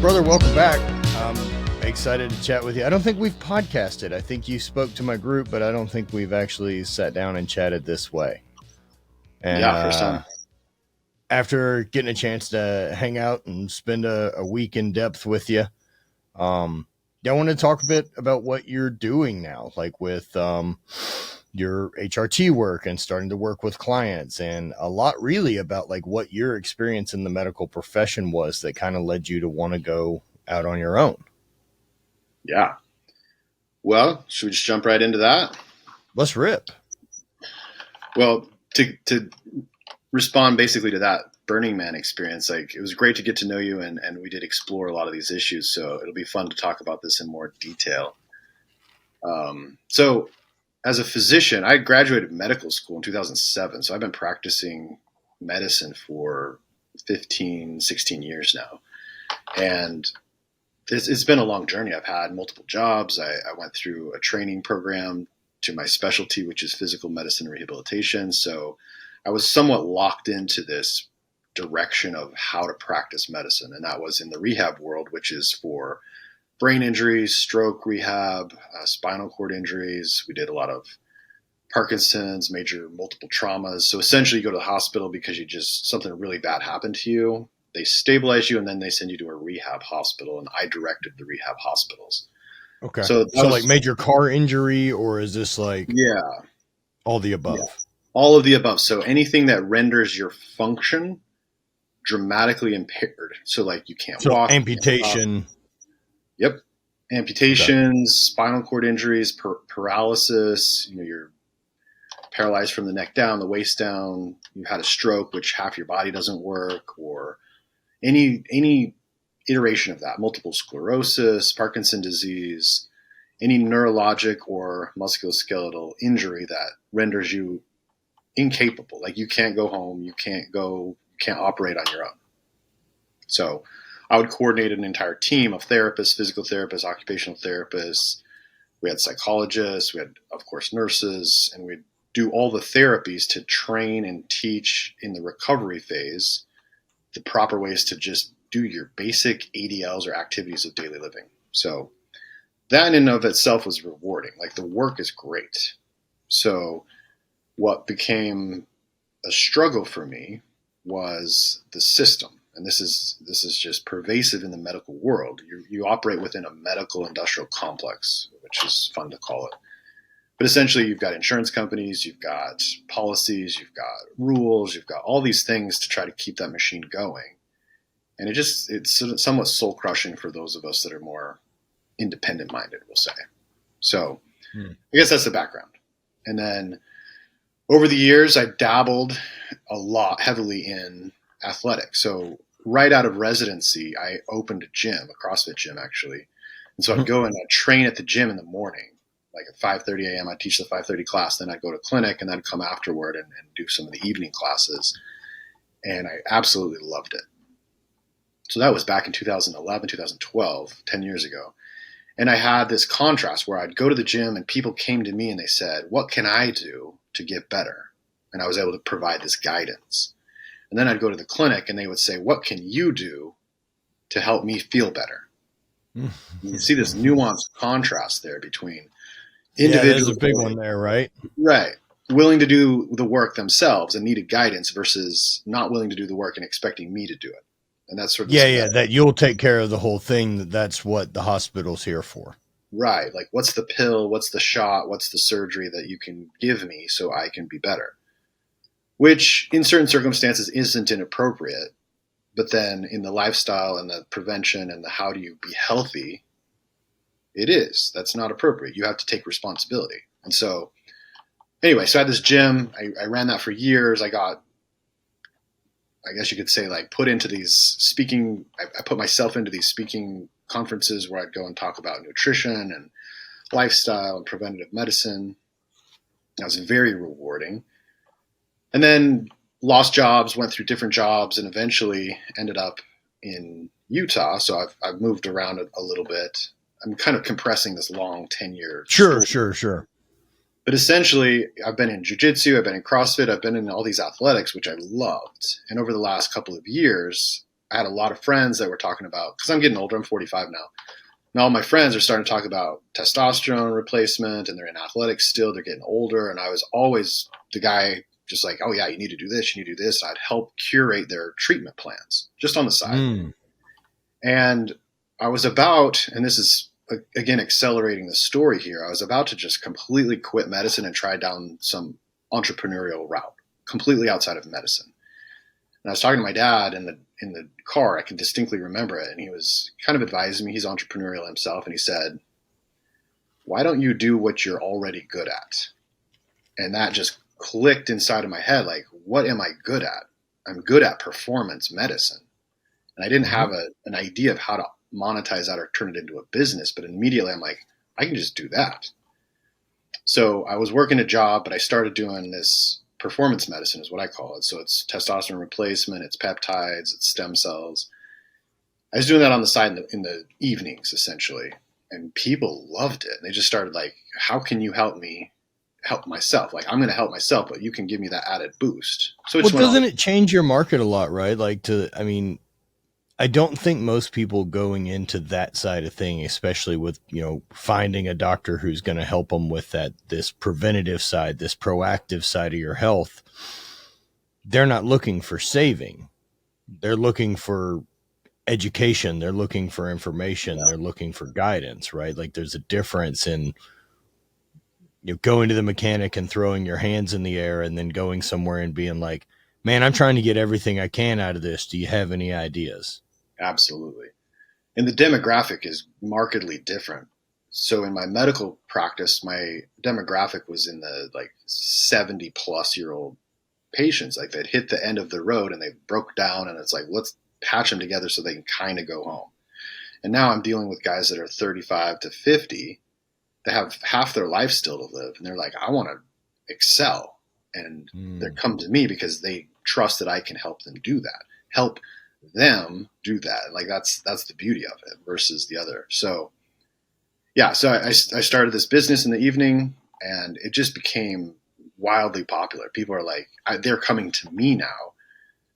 Brother, welcome back. I'm excited to chat with you. I don't think we've podcasted. I think you spoke to my group, but I don't think we've actually sat down and chatted this way. And yeah, first time. After getting a chance to hang out and spend a week in depth with you, I want to talk a bit about what you're doing now, like with your HRT work and starting to work with clients, and a lot really about like what your experience in the medical profession was that kind of led you to want to go out on your own. Yeah. Well, should we just jump right into that? Let's rip. Well, to respond basically to that Burning Man experience, like it was great to get to know you, and we did explore a lot of these issues. So it'll be fun to talk about this in more detail. So as a physician, I graduated medical school in 2007. So I've been practicing medicine for 15, 16 years now. And it's been a long journey. I've had multiple jobs. I went through a training program to my specialty, which is physical medicine and rehabilitation. So I was somewhat locked into this direction of how to practice medicine. And that was in the rehab world, which is for brain injuries, stroke rehab, spinal cord injuries. We did a lot of Parkinson's, major multiple traumas. So essentially you go to the hospital because something really bad happened to you. They stabilize you and then they send you to a rehab hospital. And I directed the rehab hospitals. Okay. So like major car injury, or is this like all the above? Yeah. All of the above. So anything that renders your function dramatically impaired. So like you can't walk. Amputation. Yep. Amputations, spinal cord injuries, paralysis, you're paralyzed from the neck down, the waist down. You had a stroke, which half your body doesn't work, or any iteration of that, multiple sclerosis, Parkinson's disease, any neurologic or musculoskeletal injury that renders you incapable. Like you can't go home, you can't operate on your own. So I would coordinate an entire team of therapists, physical therapists, occupational therapists. We had psychologists, we had, of course, nurses, and we'd do all the therapies to train and teach in the recovery phase the proper ways to just do your basic ADLs or activities of daily living. So that in and of itself was rewarding. Like the work is great. So what became a struggle for me was the system. And this is just pervasive in the medical world. You operate within a medical industrial complex, which is fun to call it. But essentially, you've got insurance companies, you've got policies, you've got rules, you've got all these things to try to keep that machine going. And it's somewhat soul crushing for those of us that are more independent minded, we'll say. So I guess that's the background. And then over the years, I dabbled a lot heavily in athletics. So right out of residency, I opened a gym, a CrossFit gym actually. And so I'd go and I'd train at the gym in the morning. Like at 5:30 a.m., I'd teach the 5:30 class. Then I'd go to clinic and then I'd come afterward and do some of the evening classes. And I absolutely loved it. So that was back in 2011, 2012, 10 years ago. And I had this contrast where I'd go to the gym and people came to me and they said, what can I do to get better? And I was able to provide this guidance. And then I'd go to the clinic and they would say, what can you do to help me feel better? You see this nuanced contrast there between individuals. There's a big one there, right? Right. Willing to do the work themselves and needed guidance versus not willing to do the work and expecting me to do it. And that's sort of that you'll take care of the whole thing. That's what the hospital's here for. Right. Like what's the pill, what's the shot, what's the surgery that you can give me so I can be better? Which in certain circumstances isn't inappropriate. But then in the lifestyle and the prevention and the how do you be healthy, it is. That's not appropriate. You have to take responsibility. And so anyway, so I had this gym. I ran that for years. I got, I guess you could say, like put into these speaking, I put myself into these speaking conferences where I'd go and talk about nutrition and lifestyle and preventative medicine. That was very rewarding. And then lost jobs, went through different jobs, and eventually ended up in Utah. So I've moved around a little bit. I'm kind of compressing this long 10-year story. Sure. But essentially, I've been in jiu-jitsu, I've been in CrossFit, I've been in all these athletics, which I loved. And over the last couple of years, I had a lot of friends that were talking about, because I'm getting older, I'm 45 now. And all my friends are starting to talk about testosterone replacement, and they're in athletics still, they're getting older. And I was always the guy just like, oh yeah, you need to do this, you need to do this. And I'd help curate their treatment plans just on the side. Mm. And I was about, and this is again accelerating the story here, I was about to just completely quit medicine and try down some entrepreneurial route, completely outside of medicine. And I was talking to my dad in the car. I can distinctly remember it. And he was kind of advising me. He's entrepreneurial himself. And he said, why don't you do what you're already good at? And that just clicked inside of my head. Like, what am I good at? I'm good at performance medicine. And I didn't have an idea of how to monetize that or turn it into a business. But immediately I'm like, I can just do that. So I was working a job, but I started doing this performance medicine is what I call it. So it's testosterone replacement, it's peptides, it's stem cells. I was doing that on the side in the evenings, essentially. And people loved it. And they just started like, how can you help me help myself? Like, I'm going to help myself, but you can give me that added boost. So it Well, doesn't it change your market a lot, right? Like I don't think most people going into that side of thing, especially with, finding a doctor who's going to help them with this preventative side, this proactive side of your health, they're not looking for saving. They're looking for education. They're looking for information. Yeah. They're looking for guidance, right? Like there's a difference in going to the mechanic and throwing your hands in the air and then going somewhere and being like, man, I'm trying to get everything I can out of this. Do you have any ideas? Absolutely. And the demographic is markedly different. So in my medical practice, my demographic was in the 70 plus year old patients. Like they'd hit the end of the road and they broke down, and it's like, let's patch them together so they can kind of go home. And now I'm dealing with guys that are 35 to 50 that have half their life still to live. And they're like, I want to excel. And they come to me because they trust that I can help them do that, help them do that. Like that's the beauty of it versus the other. So yeah, so I started this business in the evening, and it just became wildly popular. People are like, they're coming to me now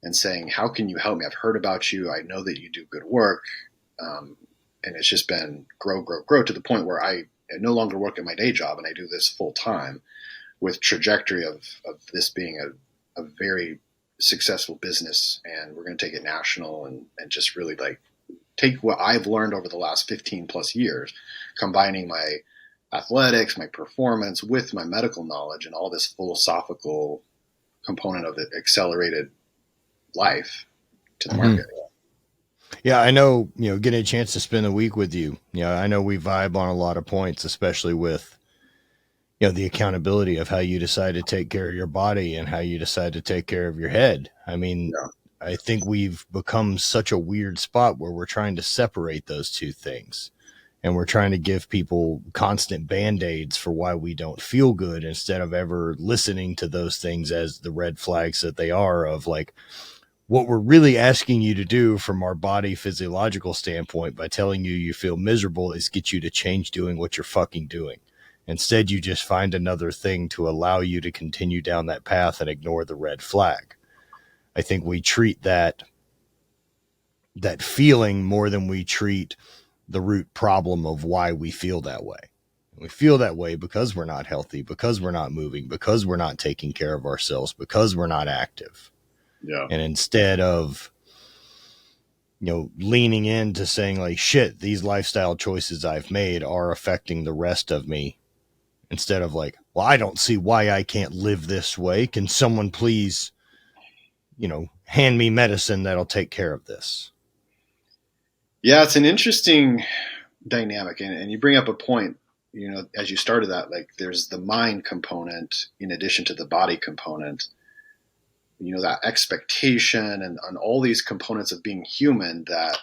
and saying, how can you help me? I've heard about you. I know that you do good work. And it's just been grow to the point where I no longer work at my day job, and I do this full time with trajectory of this being a very successful business. And we're going to take it national and just really take what I've learned over the last 15 plus years, combining my athletics, my performance with my medical knowledge and all this philosophical component of the accelerated life to the market. Yeah, I know, getting a chance to spend a week with you, I know we vibe on a lot of points, especially with, the accountability of how you decide to take care of your body and how you decide to take care of your head. I mean, yeah. I think we've become such a weird spot where we're trying to separate those two things, and we're trying to give people constant band-aids for why we don't feel good instead of ever listening to those things as the red flags that they are of like, what we're really asking you to do from our body physiological standpoint by telling you feel miserable is get you to change doing what you're fucking doing. Instead, you just find another thing to allow you to continue down that path and ignore the red flag. I think we treat that feeling more than we treat the root problem of why we feel that way. We feel that way because we're not healthy, because we're not moving, because we're not taking care of ourselves, because we're not active. Yeah. And instead of, leaning into saying like, shit, these lifestyle choices I've made are affecting the rest of me. Instead of like, well, I don't see why I can't live this way. Can someone please, hand me medicine that'll take care of this? Yeah, it's an interesting dynamic. And you bring up a point, as you started that, like there's the mind component in addition to the body component, that expectation and all these components of being human that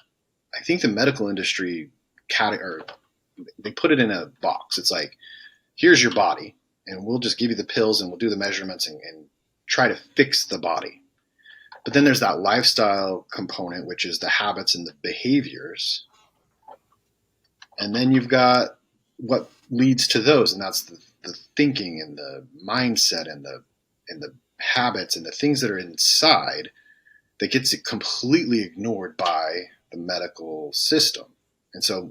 I think the medical industry they put it in a box. It's like, here's your body, and we'll just give you the pills and we'll do the measurements and try to fix the body. But then there's that lifestyle component, which is the habits and the behaviors. And then you've got what leads to those, and that's the thinking and the mindset and the habits and the things that are inside that gets it completely ignored by the medical system. And so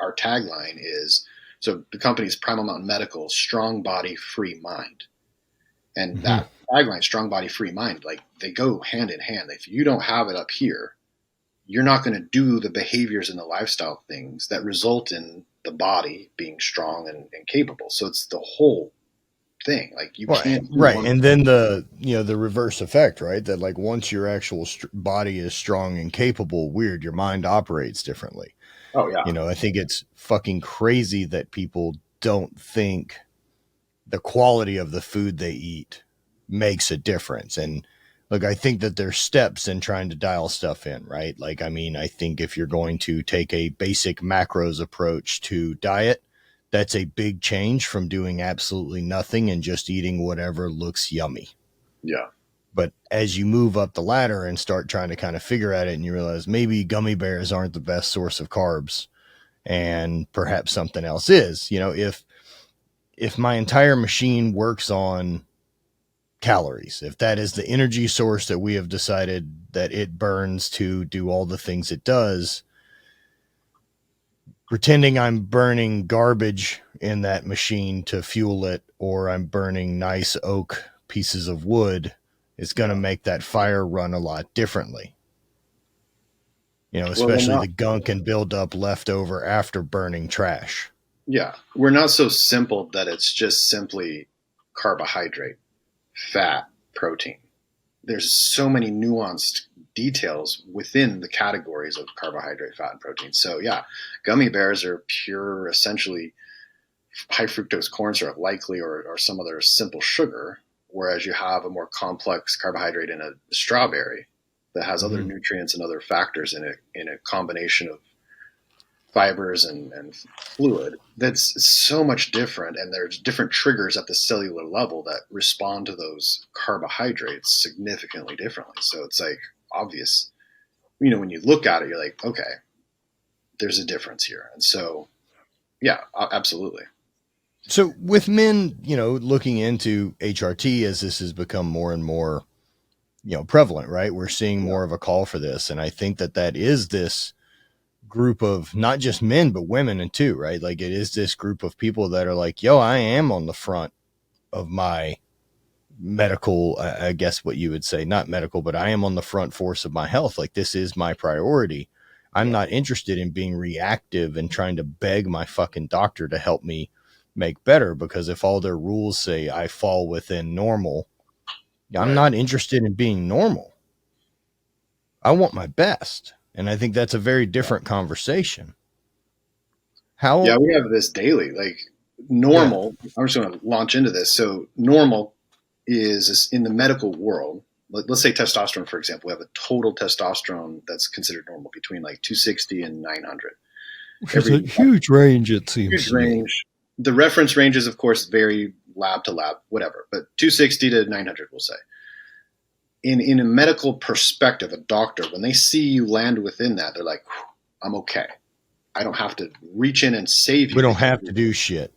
our tagline is, so the company's Primal Mountain Medical, strong body, free mind. And that tagline, strong body, free mind, like they go hand in hand. If you don't have it up here, you're not going to do the behaviors and the lifestyle things that result in the body being strong and capable. So it's the whole thing. Like you can't do right. one. And then the reverse effect, right? That like once your actual body is strong and capable, weird, your mind operates differently. Oh yeah. I think it's fucking crazy that people don't think the quality of the food they eat makes a difference. And look, I think that there's steps in trying to dial stuff in, right? Like, I mean, I think if you're going to take a basic macros approach to diet, that's a big change from doing absolutely nothing and just eating whatever looks yummy. Yeah. But as you move up the ladder and start trying to kind of figure at it, and you realize maybe gummy bears aren't the best source of carbs and perhaps something else is, if my entire machine works on calories, if that is the energy source that we have decided that it burns to do all the things it does, pretending I'm burning garbage in that machine to fuel it, or I'm burning nice oak pieces of wood, is going to make that fire run a lot differently. Especially the gunk and buildup left over after burning trash. Yeah. We're not so simple that it's just simply carbohydrate, fat, protein. There's so many nuanced details within the categories of carbohydrate, fat, and protein. So yeah, gummy bears are pure, essentially high fructose corn syrup, likely, or some other simple sugar, whereas you have a more complex carbohydrate in a strawberry that has other nutrients and other factors in a combination of fibers and fluid that's so much different, and there's different triggers at the cellular level that respond to those carbohydrates significantly differently. So it's like obvious, when you look at it, you're like, okay, there's a difference here. And so yeah, absolutely. So with men, looking into HRT as this has become more and more prevalent, right, we're seeing more of a call for this. And I think that is this group of not just men but women and too, right? Like it is this group of people that are like, yo, I am on the front of my medical, I guess what you would say, not medical, but I am on the front force of my health. Like this is my priority. I'm not interested in being reactive and trying to beg my fucking doctor to help me make better, because if all their rules say I fall within normal, I'm not interested in being normal. I want my best. And I think that's a very different conversation. Yeah, we have this daily, like normal. Yeah. I'm just going to launch into this. So normal is in the medical world. Let's say testosterone, for example. We have a total testosterone that's considered normal between like 260 and 900. It's a huge range, it seems. Huge range. The reference ranges, of course, vary lab to lab, whatever. But 260 to 900, we'll say. In a medical perspective, a doctor, when they see you land within that, they're like, I'm okay. I don't have to reach in and save you. We don't have to do shit.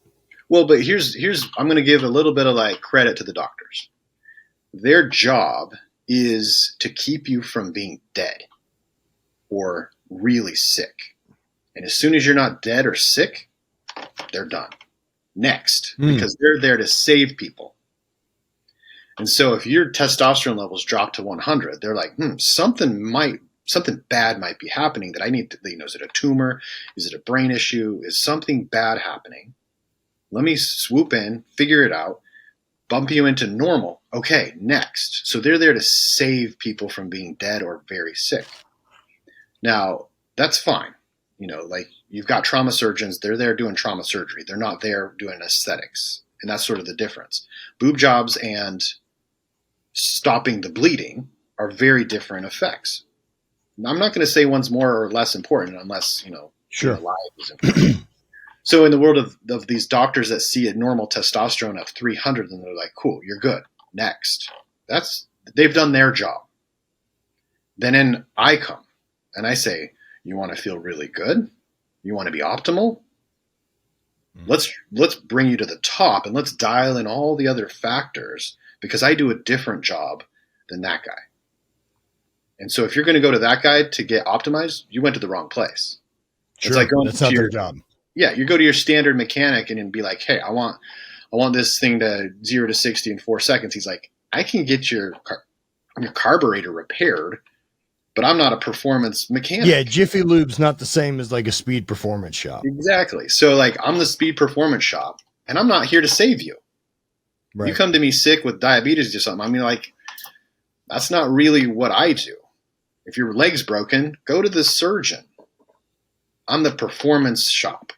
Well, but here's I'm going to give a little bit of like credit to the doctors. Their job is to keep you from being dead or really sick. And as soon as you're not dead or sick, they're done. Next, because they're there to save people. And so if your testosterone levels drop to 100, they're like, something bad might be happening that I need to, is it a tumor? Is it a brain issue? Is something bad happening? Let me swoop in, figure it out, bump you into normal. Okay, next. So they're there to save people from being dead or very sick. Now, that's fine. Like you've got trauma surgeons, they're there doing trauma surgery. They're not there doing aesthetics. And that's sort of the difference. Boob jobs and stopping the bleeding are very different effects. Now, I'm not going to say one's more or less important unless, sure, alive is important. So in the world of these doctors that see a normal testosterone of 300, and they're like, cool, you're good. Next. They've done their job. Then in I come and I say, you want to feel really good? You want to be optimal? Let's bring you to the top and let's dial in all the other factors, because I do a different job than that guy. And so if you're going to go to that guy to get optimized, you went to the wrong place. It's Sure, like going that's to not your, their job. yeah, you go to your standard mechanic and be like, hey, I want this thing to 0 to 60 in 4 seconds. He's like, I can get your carburetor repaired, but I'm not a performance Yeah, mechanic. Jiffy Lube's not the same as like a speed performance shop. Exactly. So like I'm the speed performance shop and I'm not here to save you. You Right. come to me sick with diabetes or something. I mean, like, that's not really what I do. If your leg's broken, go to the surgeon. I'm the performance shop.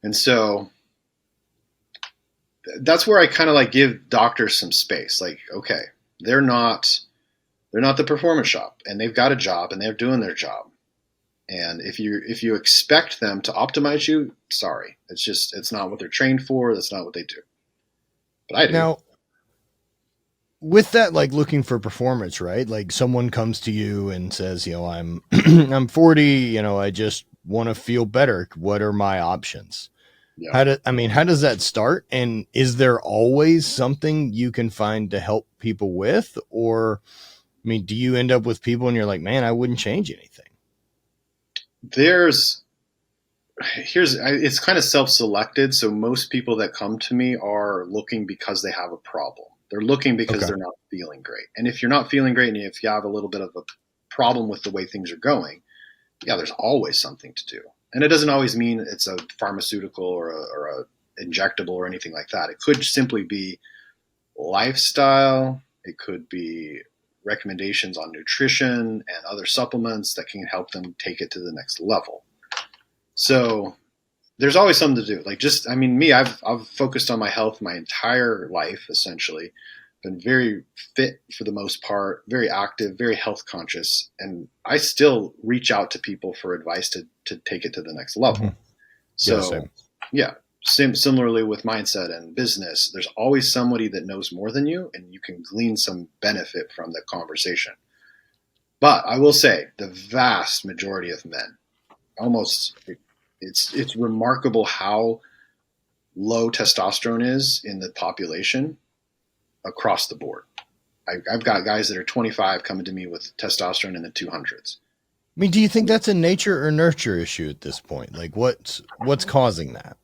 And so that's where I kind of like give doctors some space. Like, okay, they're not the performance shop, and they've got a job and they're doing their job. And if you expect them to optimize you, sorry, it's not what they're trained for. That's not what they do. But I do. Now, with that, like looking for performance, right? Like someone comes to you and says, I'm I'm 40, I just want to feel better. What are my options? Yeah. How does that start? And is there always something you can find to help people with? Or, do you end up with people and you're like, man, I wouldn't change anything? It's kind of self-selected. So most people that come to me are looking because they have a problem. They're looking because Okay. they're not feeling great. And if you're not feeling great and if you have a little bit of a problem with the way things are going, yeah, there's always something to do. And it doesn't always mean it's a pharmaceutical or a injectable or anything like that. It could simply be lifestyle. It could be recommendations on nutrition and other supplements that can help them take it to the next level. So there's always something to do. Like me, I've focused on my health my entire life, essentially. Been very fit for the most part, very active, very health conscious, and I still reach out to people for advice to take it to the next level. Mm-hmm. Yeah, So, same. yeah, similarly with mindset and business, there's always somebody that knows more than you, and you can glean some benefit from the conversation. But I will say, the vast majority of men, almost, it's remarkable how low testosterone is in the population across the board. I've got guys that are 25 coming to me with testosterone in the 200s. Do you think that's a nature or nurture issue at this point? Like what's causing that?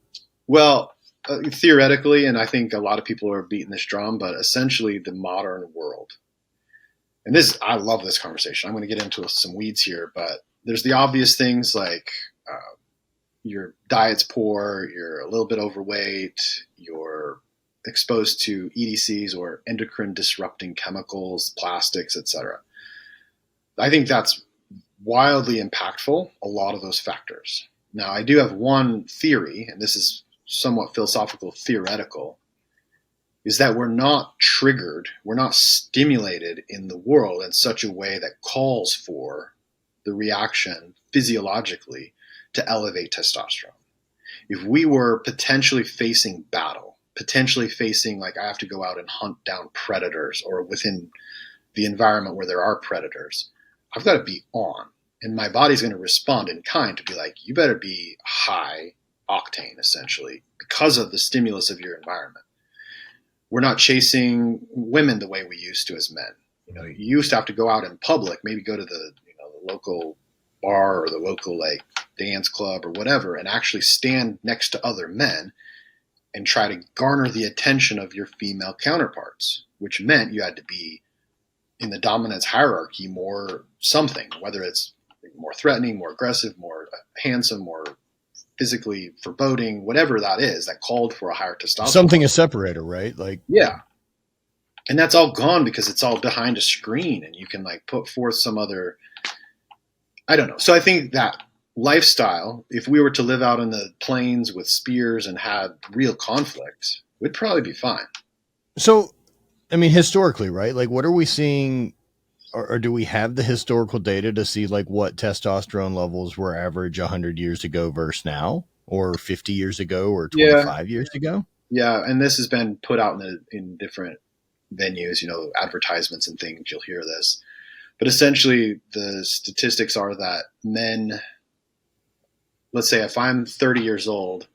Well, theoretically, and I think a lot of people are beating this drum, but essentially the modern world. And I love this conversation. I'm going to get into some weeds here, but there's the obvious things like your diet's poor, you're a little bit overweight, you're exposed to EDCs or endocrine disrupting chemicals, plastics, etc. I think that's wildly impactful, a lot of those factors. Now, I do have one theory, and this is somewhat philosophical, theoretical, is that we're not triggered, we're not stimulated in the world in such a way that calls for the reaction physiologically to elevate testosterone. If we were potentially facing battle, potentially facing like I have to go out and hunt down predators or within the environment where there are predators, I've got to be on. And my body's going to respond in kind to be like, you better be high octane, essentially, because of the stimulus of your environment. We're not chasing women the way we used to as men. You used to have to go out in public, maybe go to the local bar or the local like dance club or whatever, and actually stand next to other men and try to garner the attention of your female counterparts, which meant you had to be in the dominance hierarchy more something, whether it's more threatening, more aggressive, more handsome, more physically foreboding, whatever that is, that called for a higher testosterone. Something a separator, right? Like, yeah. And that's all gone because it's all behind a screen and you can like put forth some other, I don't know. So I think that lifestyle, if we were to live out in the plains with spears and had real conflict, we'd probably be fine. So, historically, right? Like, what are we seeing, or do we have the historical data to see like what testosterone levels were average 100 years ago versus now, or 50 years ago, or 25 years ago? Yeah, and this has been put out in different venues, advertisements and things. You'll hear this. But essentially, the statistics are that men, let's say if I'm 30 years old,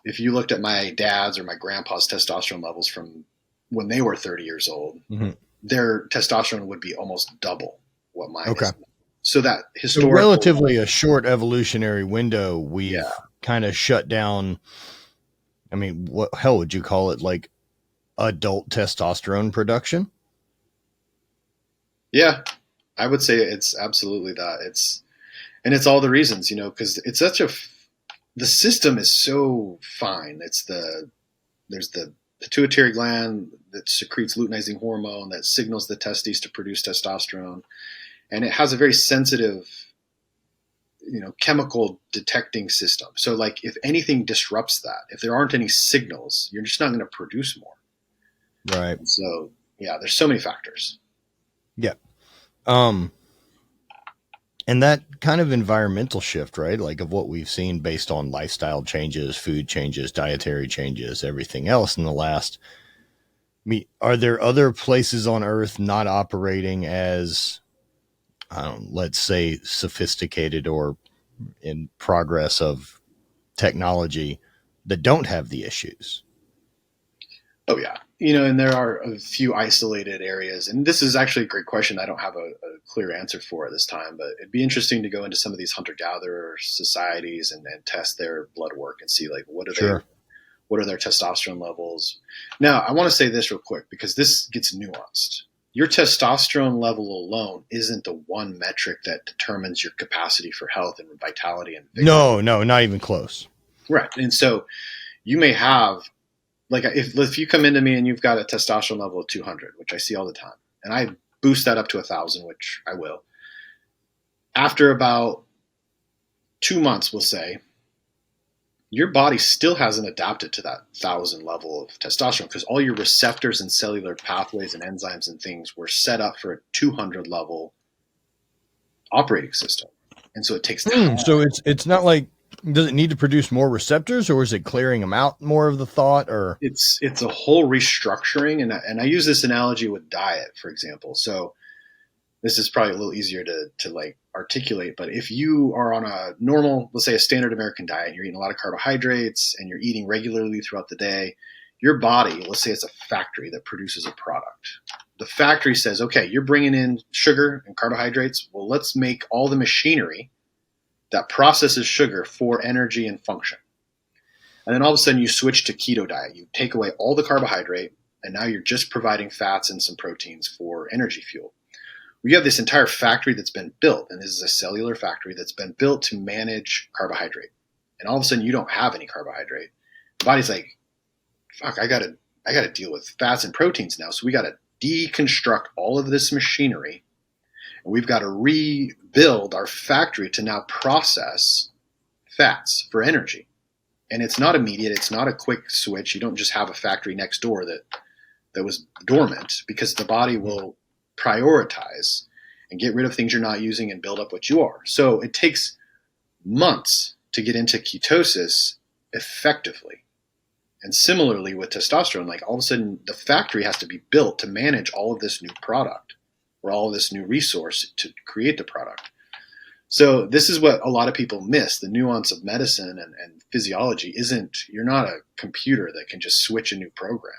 if you looked at my dad's or my grandpa's testosterone levels from when they were 30 years old, Mm-hmm. their testosterone would be almost double what mine Okay. is. So that So historical, relatively a short evolutionary window, yeah, we've kind of shut down. I mean, what hell would you call it? Like adult testosterone production? yeah, I would say it's absolutely that. And it's all the reasons, because it's such the system is so fine. There's the pituitary gland that secretes luteinizing hormone that signals the testes to produce testosterone, and it has a very sensitive, chemical detecting system. So like if anything disrupts that, if there aren't any signals, you're just not going to produce more. Right. And so yeah, there's so many factors. Yeah. Um, and that kind of environmental shift, right? Like of what we've seen based on lifestyle changes, food changes, dietary changes, everything else in the last. Are there other places on Earth not operating as, let's say, sophisticated or in progress of technology that don't have the issues? Oh yeah, and there are a few isolated areas, and this is actually a great question. I don't have a clear answer for it this time, but it'd be interesting to go into some of these hunter-gatherer societies and test their blood work and see like Sure. what are their testosterone levels. Now, I want to say this real quick because this gets nuanced. Your testosterone level alone isn't the one metric that determines your capacity for health and vitality and vigor. No, not even close. Right, and so you may have like if you come into me and you've got a testosterone level of 200, which I see all the time, and I boost that up to 1,000, which I will. After about 2 months, we'll say, your body still hasn't adapted to that 1,000 level of testosterone because all your receptors and cellular pathways and enzymes and things were set up for a 200 level operating system, and so it takes time. So it's not like, does it need to produce more receptors, or is it clearing them out more of the thought? Or It's a whole restructuring, and I use this analogy with diet, for example. So this is probably a little easier to like articulate, but if you are on a normal, let's say a standard American diet, and you're eating a lot of carbohydrates and you're eating regularly throughout the day, your body, let's say it's a factory that produces a product. The factory says, okay, you're bringing in sugar and carbohydrates. Well, let's make all the machinery that processes sugar for energy and function. And then all of a sudden you switch to keto diet. You take away all the carbohydrate, and now you're just providing fats and some proteins for energy fuel. We have this entire factory that's been built, and this is a cellular factory that's been built to manage carbohydrate. And all of a sudden you don't have any carbohydrate. The body's like, fuck, I gotta deal with fats and proteins now. So we gotta deconstruct all of this machinery, and we've got to rebuild our factory to now process fats for energy. And it's not immediate. It's not a quick switch. You don't just have a factory next door that was dormant, because the body will prioritize and get rid of things you're not using and build up what you are. So it takes months to get into ketosis effectively. And similarly with testosterone, like all of a sudden the factory has to be built to manage all of this new product or all of this new resource to create the product. So this is what a lot of people miss. The nuance of medicine and physiology isn't, you're not a computer that can just switch a new program.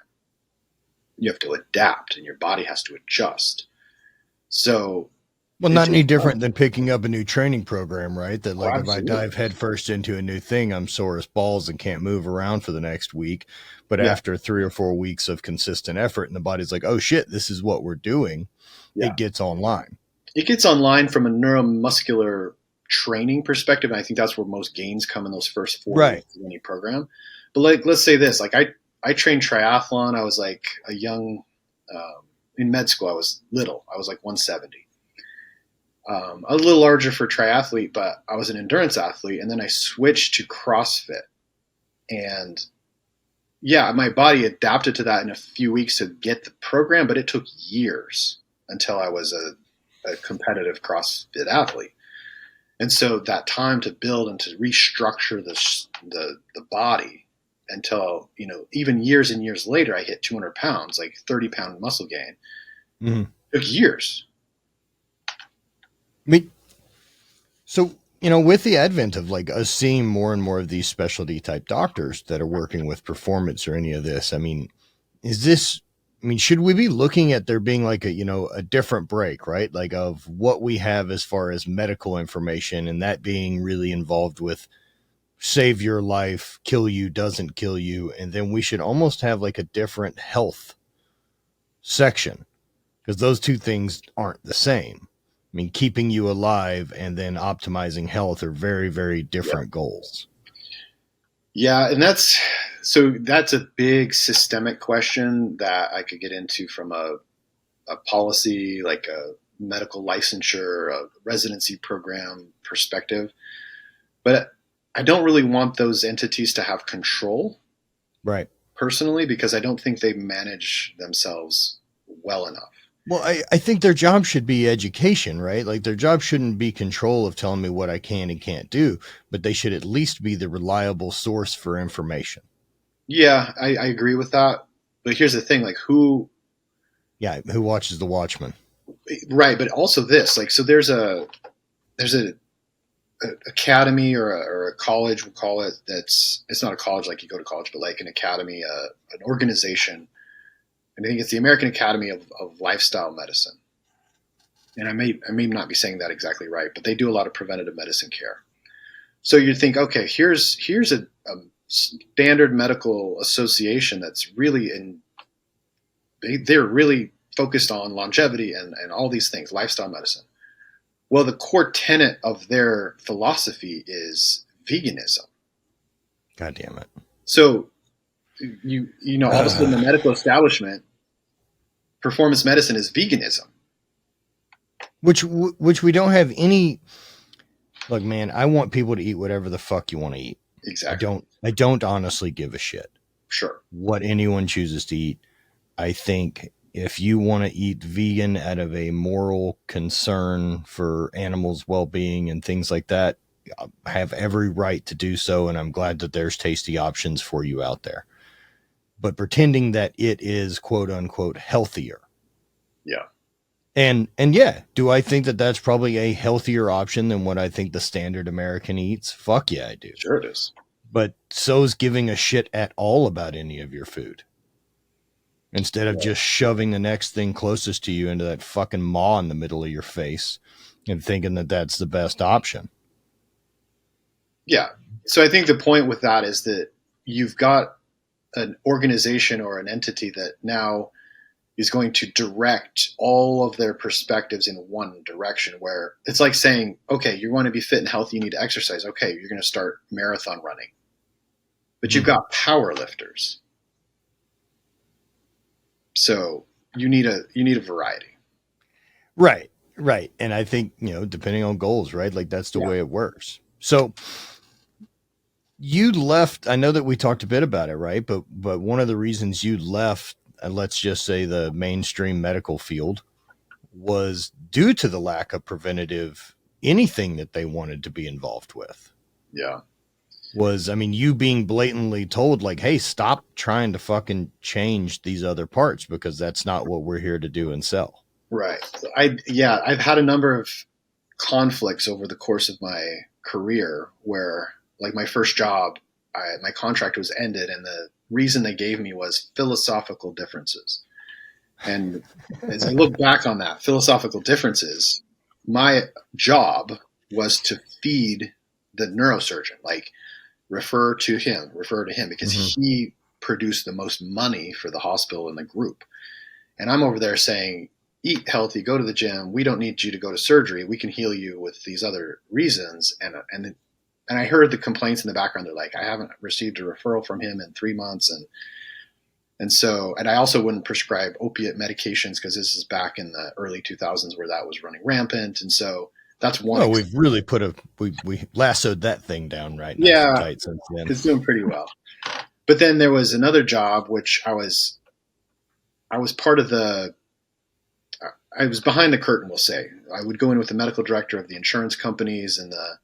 You have to adapt, and your body has to adjust. So, well, not any different than picking up a new training program, right? That like if I absolutely. dive headfirst into a new thing, I'm sore as balls and can't move around for the next week. But Yeah. after 3 or 4 weeks of consistent effort, and the body's like, oh shit, this is what we're doing, Yeah. it gets online. It gets online from a neuromuscular training perspective, and I think that's where most gains come in those first 4 weeks of any program. But like, let's say this, like I trained triathlon. I was like a young, in med school, I was little. I was like 170. A little larger for triathlete, but I was an endurance athlete. And then I switched to CrossFit. And yeah, my body adapted to that in a few weeks to get the program, but it took years until I was a competitive CrossFit athlete. And so that time to build and to restructure the body until, even years and years later, I hit 200 pounds, like 30-pound muscle gain. Mm-hmm. It took years. I mean, so, with the advent of like us seeing more and more of these specialty type doctors that are working with performance or any of this, I mean, is this I mean, should we be looking at there being like a different break, right? Like of what we have as far as medical information, and that being really involved with save your life, kill you, doesn't kill you. And then we should almost have like a different health section, because those two things aren't the same. I mean, keeping you alive and then optimizing health are very, very different goals. Yeah, and that's a big systemic question that I could get into from a policy, like a medical licensure, a residency program perspective. But I don't really want those entities to have control, Right. personally, because I don't think they manage themselves well enough. Well, I think their job should be education, right? Like their job shouldn't be control of telling me what I can and can't do, but they should at least be the reliable source for information. Yeah, I agree with that. But here's the thing, like who, Yeah, who watches the Watchmen? right, but also this, like, so there's a academy or a college, we'll call it, it's not a college like you go to college, but like an academy, an organization. And I think it's the American Academy of Lifestyle Medicine. And I may not be saying that exactly right, but they do a lot of preventative medicine care. So you'd think, okay, here's a standard medical association that's really they're really focused on longevity and all these things, lifestyle medicine. Well, the core tenet of their philosophy is veganism. God damn it. So you know, all of a sudden the medical establishment, performance medicine is veganism. Which we don't have any. Look, man, I want people to eat whatever the fuck you want to eat. Exactly. I don't honestly give a shit Sure. what anyone chooses to eat. I think if you want to eat vegan out of a moral concern for animals' well-being and things like that, I have every right to do so, and I'm glad that there's tasty options for you out there. But pretending that it is quote unquote healthier. Yeah. And yeah, do I think that that's probably a healthier option than what I think the standard American eats? Fuck yeah, I do. Sure it is. But so's giving a shit at all about any of your food. Instead of just shoving the next thing closest to you into that fucking maw in the middle of your face and thinking that that's the best option. Yeah. So I think the point with that is that you've got an organization or an entity that now is going to direct all of their perspectives in one direction, where it's like saying, okay, you want to be fit and healthy, you need to exercise. Okay, you're going to start marathon running. But you've got power lifters. So you need a variety. Right. And I think, depending on goals, right? Like that's the way it works. So you left, I know that we talked a bit about it, right? But one of the reasons you left, let's just say the mainstream medical field, was due to the lack of preventative anything that they wanted to be involved with. Yeah. You being blatantly told like, hey, stop trying to fucking change these other parts because that's not what we're here to do and sell. Right. I've had a number of conflicts over the course of my career where, like, my first job, my contract was ended, and the reason they gave me was philosophical differences. And as I look back on that, philosophical differences, my job was to feed the neurosurgeon, like refer to him because he produced the most money for the hospital and the group. And I'm over there saying, eat healthy, go to the gym. We don't need you to go to surgery. We can heal you with these other reasons. And I heard the complaints in the background. They're like, I haven't received a referral from him in 3 months. And I also wouldn't prescribe opiate medications because this is back in the early 2000s where that was running rampant. And so that's one. Oh, we've really we lassoed that thing down right now. Yeah, tight since then. It's doing pretty well. But then there was another job which I was part of I was behind the curtain, we'll say. I would go in with the medical director of the insurance companies and the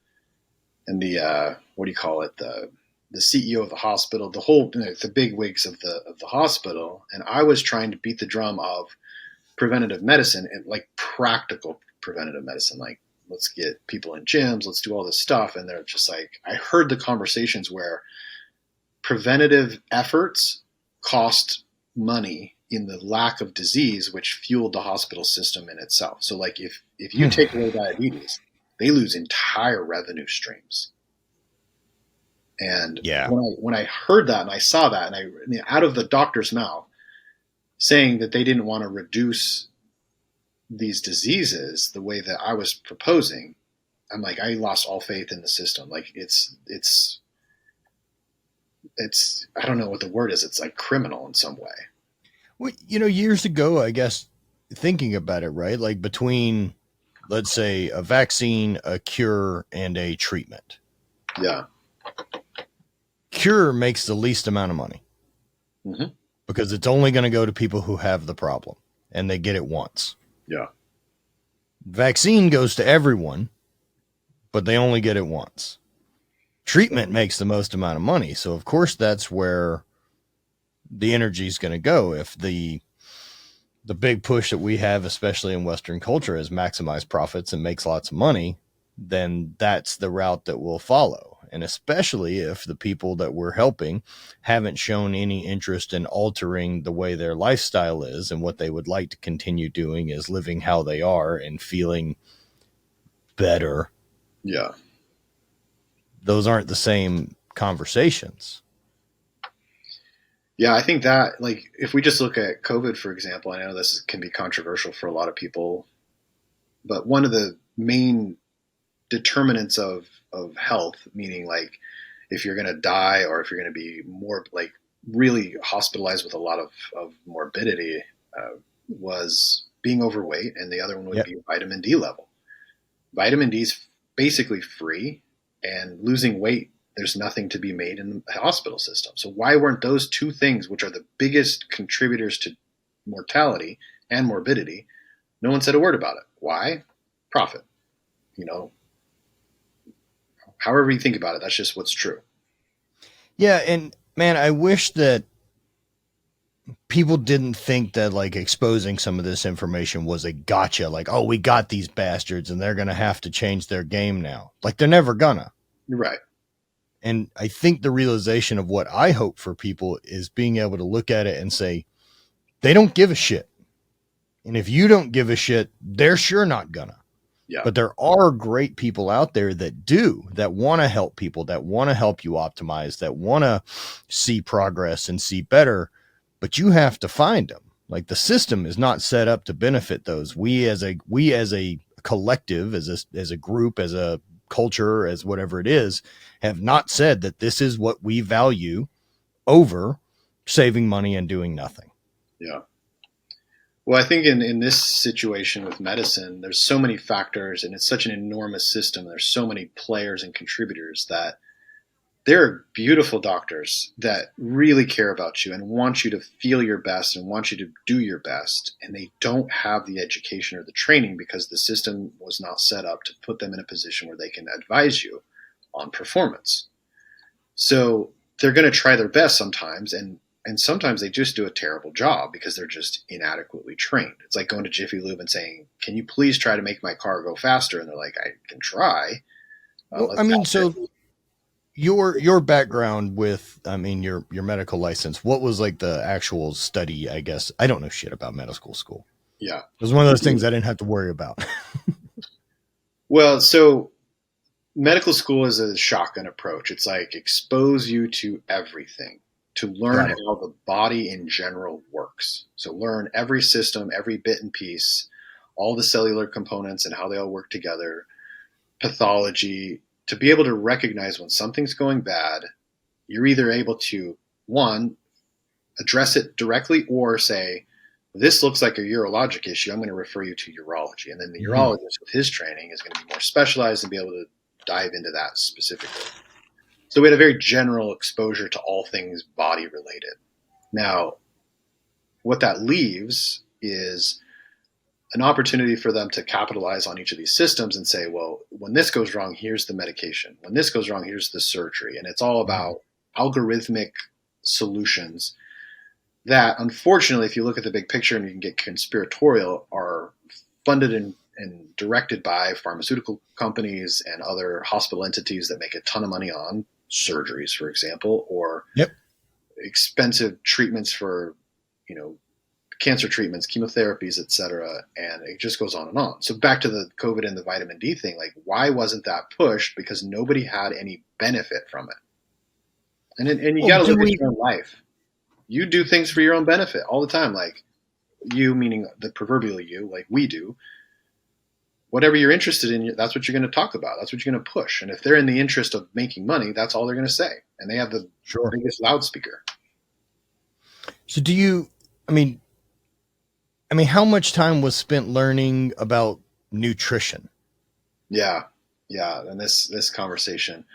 what do you call it, the CEO of the hospital, the big wigs of the hospital, and I was trying to beat the drum of preventative medicine and like practical preventative medicine, like let's get people in gyms, let's do all this stuff. And they're just like, I heard the conversations where preventative efforts cost money in the lack of disease, which fueled the hospital system in itself. So like if you take away diabetes, they lose entire revenue streams. And Yeah. when I heard that and I saw that, and out of the doctor's mouth saying that they didn't want to reduce these diseases the way that I was proposing, I'm like, I lost all faith in the system. Like it's I don't know what the word is. It's like criminal in some way. Well, years ago, I guess, thinking about it, right? Like between, let's say, a vaccine, a cure, and a treatment. Yeah. Cure makes the least amount of money because it's only going to go to people who have the problem and they get it once. Yeah. Vaccine goes to everyone, but they only get it once. Treatment makes the most amount of money. So, of course, that's where the energy is going to go. If the big push that we have, especially in Western culture, is maximize profits and makes lots of money, then that's the route that we'll follow. And especially if the people that we're helping haven't shown any interest in altering the way their lifestyle is, and what they would like to continue doing is living how they are and feeling better. Yeah. Those aren't the same conversations. Yeah, I think that, like, if we just look at COVID, for example, I know this can be controversial for a lot of people, but one of the main determinants of health, meaning like if you're going to die or if you're going to be more like really hospitalized with a lot of morbidity, was being overweight. And the other one would be vitamin D level. Vitamin D is basically free, and losing weight, there's nothing to be made in the hospital system. So why weren't those two things, which are the biggest contributors to mortality and morbidity, no one said a word about it? Why? Profit. However you think about it, that's just what's true. Yeah, and man, I wish that people didn't think that like exposing some of this information was a gotcha. Like, oh, we got these bastards and they're going to have to change their game now. Like, they're never gonna. You're right. And I think the realization of what I hope for people is being able to look at it and say, they don't give a shit. And if you don't give a shit, they're sure not gonna. Yeah. But there are great people out there that do, that want to help people, that want to help you optimize, that want to see progress and see better. But you have to find them. Like, the system is not set up to benefit those. We as a collective, as a group, as a culture, as whatever it is, have not said that this is what we value over saving money and doing nothing. Yeah. Well, I think in this situation with medicine, there's so many factors and it's such an enormous system. There's so many players and contributors that there are beautiful doctors that really care about you and want you to feel your best and want you to do your best. And they don't have the education or the training because the system was not set up to put them in a position where they can advise you on performance. So they're going to try their best sometimes, and sometimes they just do a terrible job because they're just inadequately trained. It's like going to Jiffy Lube and saying, can you please try to make my car go faster? And they're like, I can try. Well, I mean, so your background with, I mean, your medical license, what was like the actual study? I guess I don't know shit about medical school. Yeah. It was one of those things I didn't have to worry about. Well, so medical school is a shotgun approach. It's like expose you to everything to learn how the body in general works. So learn every system, every bit and piece, all the cellular components and how they all work together, pathology, to be able to recognize when something's going bad. You're either able to, one, address it directly or say, this looks like a urologic issue, I'm going to refer you to urology. And then the urologist with his training is going to be more specialized and be able to dive into that specifically. So we had a very general exposure to all things body related. Now, what that leaves is an opportunity for them to capitalize on each of these systems and say, well, when this goes wrong, here's the medication. When this goes wrong, here's the surgery. And it's all about algorithmic solutions that, unfortunately, if you look at the big picture and you can get conspiratorial, are funded and directed by pharmaceutical companies and other hospital entities that make a ton of money on surgeries, for example, or expensive treatments for, cancer treatments, chemotherapies, etc., and it just goes on and on. So back to the COVID and the vitamin D thing, like why wasn't that pushed? Because nobody had any benefit from it. And you Well, got to do look at we? your own life. You do things for your own benefit all the time, like you, meaning the proverbial you, like we do. Whatever you're interested in, that's what you're going to talk about. That's what you're going to push. And if they're in the interest of making money, that's all they're going to say. And they have the Sure. biggest loudspeaker. So do you? I mean, how much time was spent learning about nutrition? Yeah, yeah. And this conversation.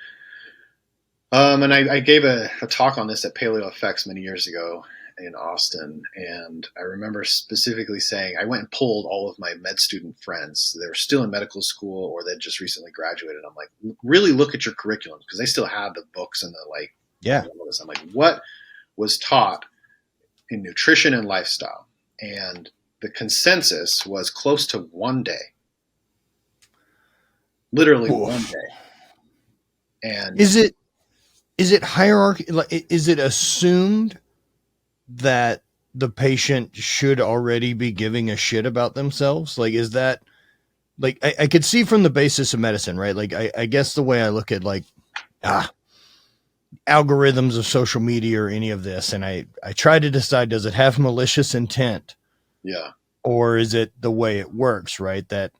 And I gave a talk on this at Paleo Effects many years ago in Austin, and I remember specifically saying I went and pulled all of my med student friends. They were still in medical school or they'd just recently graduated. I'm like, really look at your curriculum because they still had the books and the like. Yeah. I'm like, what was taught in nutrition and lifestyle? And the consensus was close to 1 day, literally Oof. 1 day. And is it hierarchy? Is it assumed that the patient should already be giving a shit about themselves? Like, is that like, I could see from the basis of medicine, right? Like, I guess the way I look at like, algorithms of social media or any of this, and I try to decide, does it have malicious intent? yeah, Or is it the way it works, right? That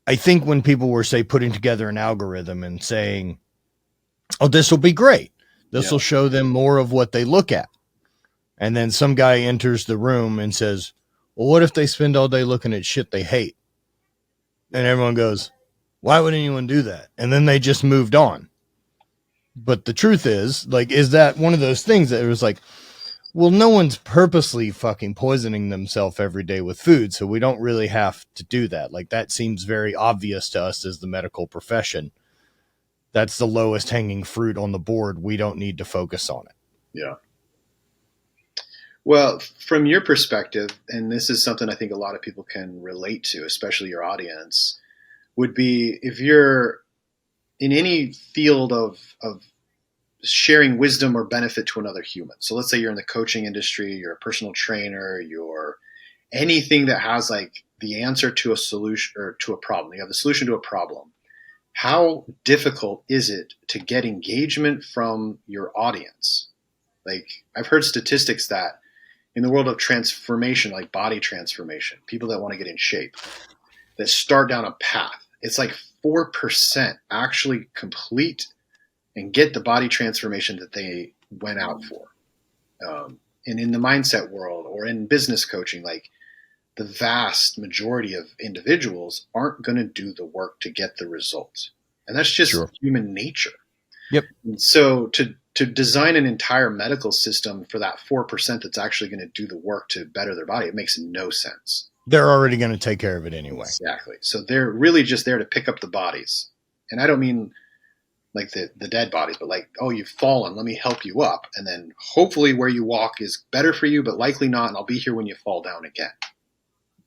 I think when people were, say, putting together an algorithm and saying, oh, this will be great. This will show them more of what they look at. And then some guy enters the room and says, well, what if they spend all day looking at shit they hate? And everyone goes, why would anyone do that? And then they just moved on. But the truth is, like, is that one of those things that it was like, well, no one's purposely fucking poisoning themselves every day with food, so we don't really have to do that. Like, that seems very obvious to us as the medical profession. That's the lowest hanging fruit on the board. We don't need to focus on it. Yeah. Well, from your perspective, and this is something I think a lot of people can relate to, especially your audience, would be if you're in any field of sharing wisdom or benefit to another human. So let's say you're in the coaching industry, you're a personal trainer, you're anything that has like the answer to a solution or to a problem. You have the solution to a problem. How difficult is it to get engagement from your audience? Like I've heard statistics that in the world of transformation, like body transformation, people that want to get in shape, that start down a path, it's like 4% actually complete and get the body transformation that they went out for. And in the mindset world or in business coaching, like the vast majority of individuals aren't going to do the work to get the results. And that's just human nature. Yep. And so to design an entire medical system for that 4% that's actually going to do the work to better their body, it makes no sense. They're already going to take care of it anyway. Exactly. So they're really just there to pick up the bodies. And I don't mean like the dead bodies, but like, oh, you've fallen, let me help you up. And then hopefully where you walk is better for you, but likely not. And I'll be here when you fall down again.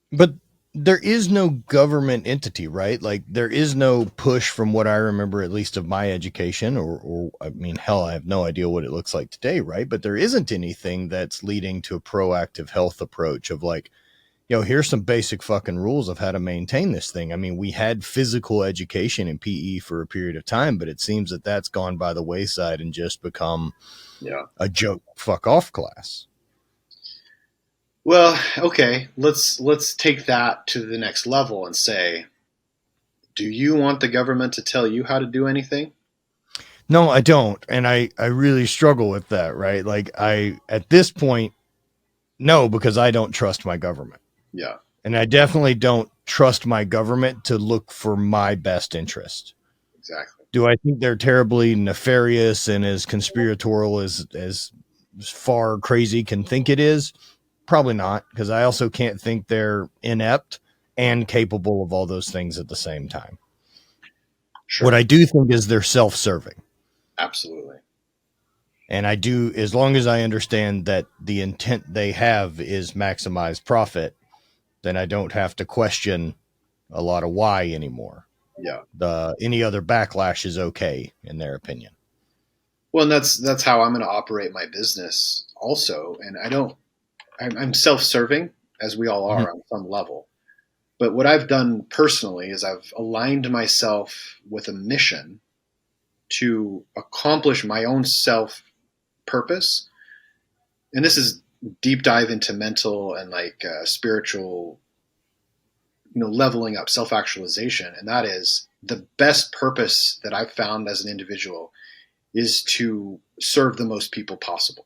But there is no government entity, right? Like there is no push from what I remember, at least of my education, or I mean, hell, I have no idea what it looks like today, right? But there isn't anything that's leading to a proactive health approach of like, here's some basic fucking rules of how to maintain this thing. I mean, we had physical education in PE for a period of time, but it seems that that's gone by the wayside and just become a joke fuck off class. Well, okay, let's take that to the next level and say, do you want the government to tell you how to do anything? No, I don't. And I really struggle with that, right? Like at this point, no, because I don't trust my government. Yeah. And I definitely don't trust my government to look for my best interest. Exactly. Do I think they're terribly nefarious and as conspiratorial as far crazy can think it is? Probably not, because I also can't think they're inept and capable of all those things at the same time. Sure. What I do think is they're self-serving. Absolutely. And I do, as long as I understand that the intent they have is maximize profit, then I don't have to question a lot of why anymore. Yeah. Any other backlash is okay in their opinion. Well, and that's how I'm going to operate my business also. And I don't I'm self-serving, as we all Mhm. are on some level. But what I've done personally is I've aligned myself with a mission to accomplish my own self purpose. And this is deep dive into mental and like spiritual, leveling up, self actualization. And that is the best purpose that I've found as an individual is to serve the most people possible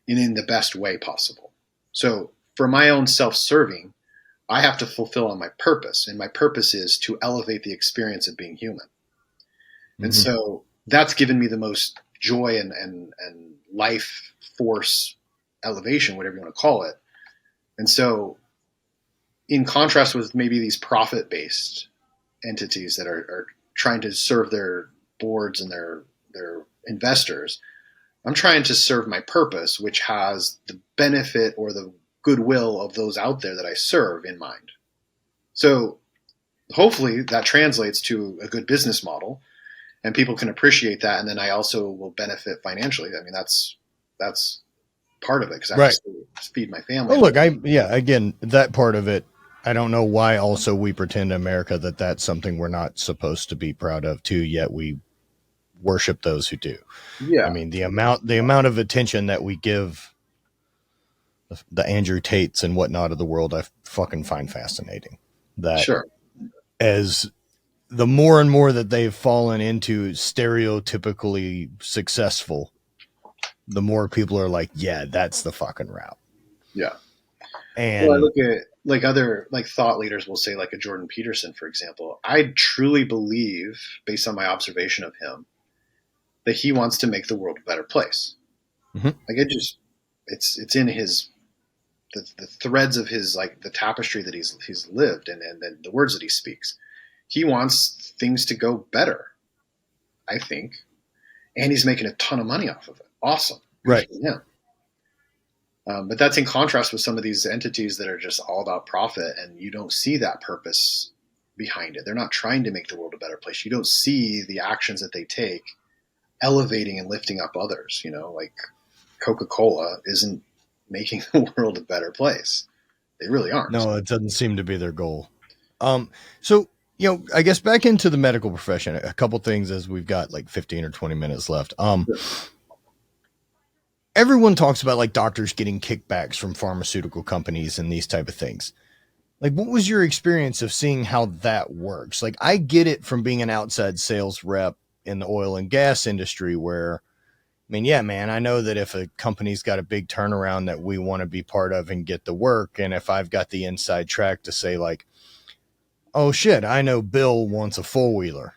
and in the best way possible. So for my own self serving, I have to fulfill on my purpose. And my purpose is to elevate the experience of being human. And Mhm. so that's given me the most joy and life force elevation, whatever you want to call it. And so, in contrast with maybe these profit based entities that are trying to serve their boards and their investors, I'm trying to serve my purpose, which has the benefit or the goodwill of those out there that I serve in mind. So, hopefully, that translates to a good business model and people can appreciate that, and then I also will benefit financially. I mean, that's part of it because I have to Right. still feed my family. Oh, look, again, that part of it, I don't know why also we pretend in America that that's something we're not supposed to be proud of too, yet we worship those who do. I Yeah, mean, the amount of attention that we give the Andrew Tates and whatnot of the world, I fucking find fascinating. That sure. as the more and more that they've fallen into stereotypically successful, the more people are like, yeah, that's the fucking route. Yeah. Well, I And look at like other like thought leaders will say like a Jordan Peterson, for example. I truly believe, based on my observation of him, that he wants to make the world a better place. Mhm. Like it's in his the threads of his like the tapestry that he's lived and the words that he speaks. He wants things to go better, I think, and he's making a ton of money off of it. Awesome, good Right. for him. But that's in contrast with some of these entities that are just all about profit, and you don't see that purpose behind it. They're not trying to make the world a better place. You don't see the actions that they take elevating and lifting up others. Like Coca-Cola isn't making the world a better place. They really aren't. No, it doesn't seem to be their goal. So I guess back into the medical profession, a couple things as we've got like 15 or 20 minutes left. Everyone talks about like doctors getting kickbacks from pharmaceutical companies and these type of things. Like, what was your experience of seeing how that works? Like, I get it from being an outside sales rep in the oil and gas industry where, I mean, yeah, man, I know that if a company's got a big turnaround that we want to be part of and get the work, and if I've got the inside track to say, like, oh shit, I know Bill wants a four wheeler.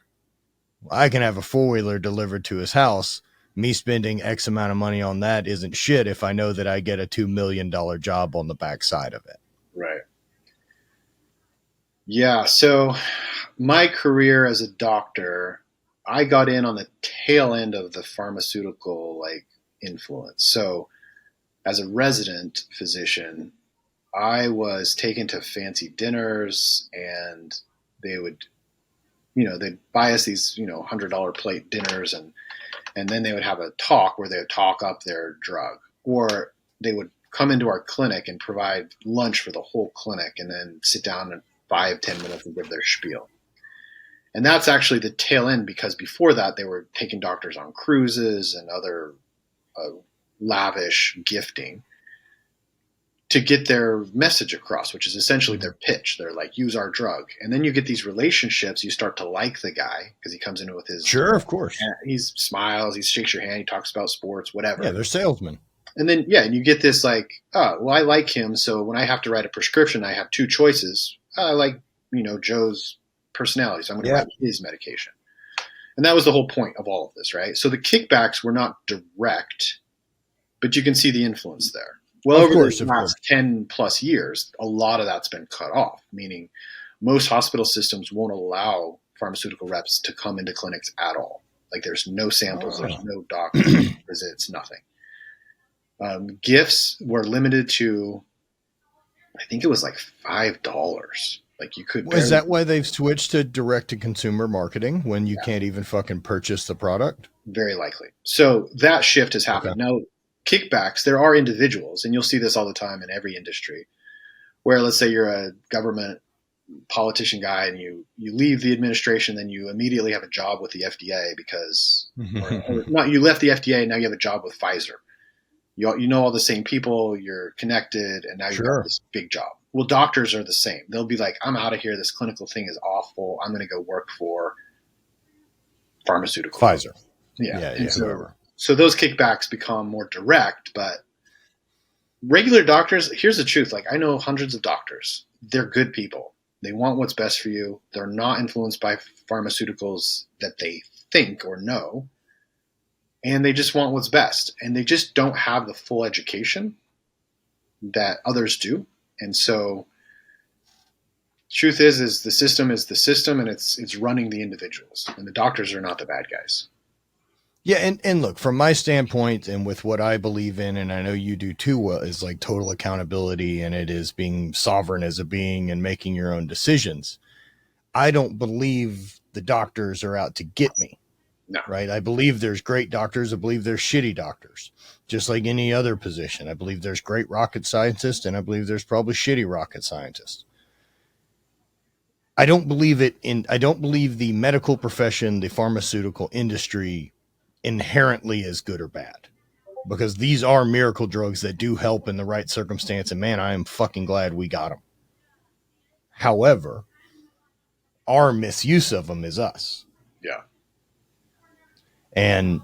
I can have a four wheeler delivered to his house. Me spending X amount of money on that isn't shit if I know that I get a $2 million job on the backside of it. Right. Yeah. So my career as a doctor, I got in on the tail end of the pharmaceutical like influence. So as a resident physician, I was taken to fancy dinners and they would, they'd buy us these, $100 plate dinners and then they would have a talk where they would talk up their drug or they would come into our clinic and provide lunch for the whole clinic and then sit down in 5-10 minutes and give their spiel. And that's actually the tail end because before that they were taking doctors on cruises and other lavish gifting to get their message across, which is essentially their pitch. They're like, use our drug. And then you get these relationships. You start to like the guy because he comes in with his, Sure, of course. he smiles, he shakes your hand, he talks about sports, Yeah, whatever. they're salesmen. And then, yeah, and you get this like, oh, well, I like him. So when I have to write a prescription, I have two choices. I like, Joe's personality. So I'm going to Yeah. write his medication. And that was the whole point of all of this, right? So the kickbacks were not direct, but you can see the influence there. Well, over the last 10 plus years, a lot of that's been cut off, meaning most hospital systems won't allow pharmaceutical reps to come into clinics at all. Like there's no samples, there's no doctor visits, nothing. Gifts were limited to, I think it was like $5. Like you could. Is that why they've switched to direct to consumer marketing when you can't even fucking purchase the product? Very likely. So that shift has happened. Okay. Now, kickbacks, there are individuals, and you'll see this all the time in every industry, where let's say you're a government politician guy and you leave the administration, then you immediately have a job with the FDA because, or not, you left the FDA, now you have a job with Pfizer. You know all the same people, you're connected, and now you have this big job. Well, doctors are the same. They'll be like, I'm out of here. This clinical thing is awful. I'm going to go work for pharmaceutical. Pfizer. Yeah. Whoever. So those kickbacks become more direct, but regular doctors, here's the truth. Like, I know hundreds of doctors. They're good people. They want what's best for you. They're not influenced by pharmaceuticals that they think or know. And they just want what's best. And they just don't have the full education that others do. And so truth is the system and it's running the individuals. And the doctors are not the bad guys. Yeah, and look, from my standpoint and with what I believe in, and I know you do too, is like total accountability, and it is being sovereign as a being and making your own decisions. I don't believe the doctors are out to get me. No. Right? I believe there's great doctors. I believe there's shitty doctors, just like any other position. I believe there's great rocket scientists, and I believe there's probably shitty rocket scientists. I don't believe the medical profession, the pharmaceutical industry inherently is good or bad, because these are miracle drugs that do help in the right circumstance. And man, I am fucking glad we got them. However, our misuse of them is us. Yeah. And